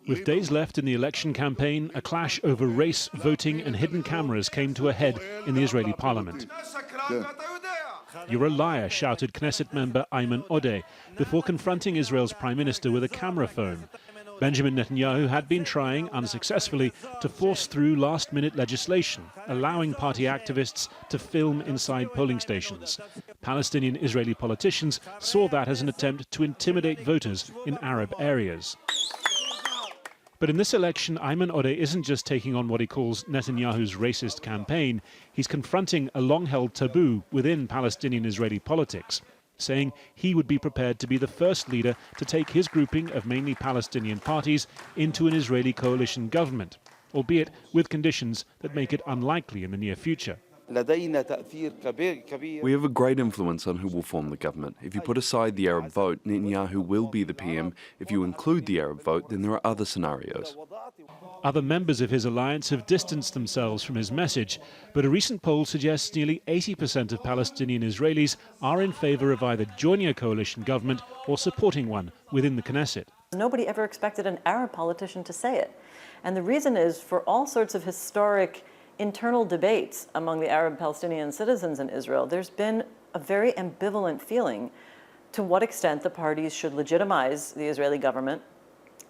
With days left in the election campaign, a clash over race, voting and hidden cameras came to a head in the Israeli parliament. "You're a liar," shouted Knesset member Ayman Odeh before confronting Israel's prime minister with a camera phone. Benjamin Netanyahu had been trying, unsuccessfully, to force through last-minute legislation, allowing party activists to film inside polling stations. Palestinian Israeli politicians saw that as an attempt to intimidate voters in Arab areas. But in this election, Ayman Odeh isn't just taking on what he calls Netanyahu's racist campaign. He's confronting a long-held taboo within Palestinian Israeli politics, saying he would be prepared to be the first leader to take his grouping of mainly Palestinian parties into an Israeli coalition government, albeit with conditions that make it unlikely in the near future. We have a great influence on who will form the government. If you put aside the Arab vote, Netanyahu will be the PM. If you include the Arab vote, then there are other scenarios. Other members of his alliance have distanced themselves from his message, but a recent poll suggests nearly 80% of Palestinian Israelis are in favor of either joining a coalition government or supporting one within the Knesset. Nobody ever expected an Arab politician to say it. And the reason is, for all sorts of historic internal debates among the Arab Palestinian citizens in Israel, there's been a very ambivalent feeling to what extent the parties should legitimize the Israeli government,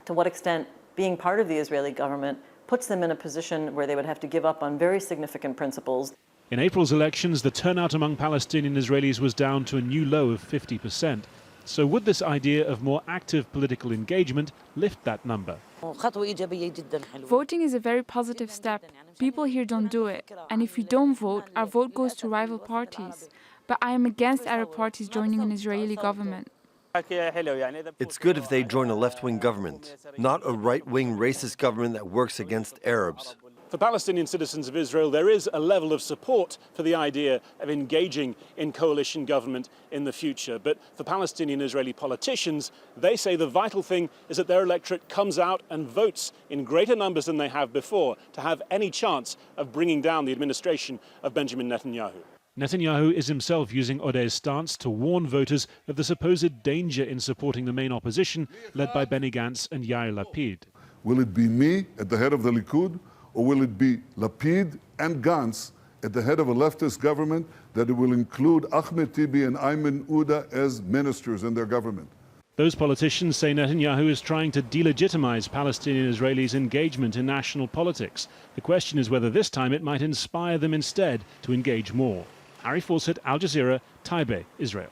to what extent being part of the Israeli government puts them in a position where they would have to give up on very significant principles. In April's elections, the turnout among Palestinian Israelis was down to a new low of 50%. So would this idea of more active political engagement lift that number? Voting is a very positive step. People here don't do it. And if you don't vote, our vote goes to rival parties. But I am against Arab parties joining an Israeli government. It's good if they join a left-wing government, not a right-wing racist government that works against Arabs. For Palestinian citizens of Israel, there is a level of support for the idea of engaging in coalition government in the future. But for Palestinian Israeli politicians, they say the vital thing is that their electorate comes out and votes in greater numbers than they have before to have any chance of bringing down the administration of Benjamin Netanyahu. Netanyahu is himself using Odeh's stance to warn voters of the supposed danger in supporting the main opposition, led by Benny Gantz and Yair Lapid. Will it be me at the head of the Likud, or will it be Lapid and Gantz at the head of a leftist government that will include Ahmed Tibi and Ayman Odeh as ministers in their government? Those politicians say Netanyahu is trying to delegitimize Palestinian Israelis' engagement in national politics. The question is whether this time it might inspire them instead to engage more. Fawcett, Al Jazeera, TAYBEH, Israel.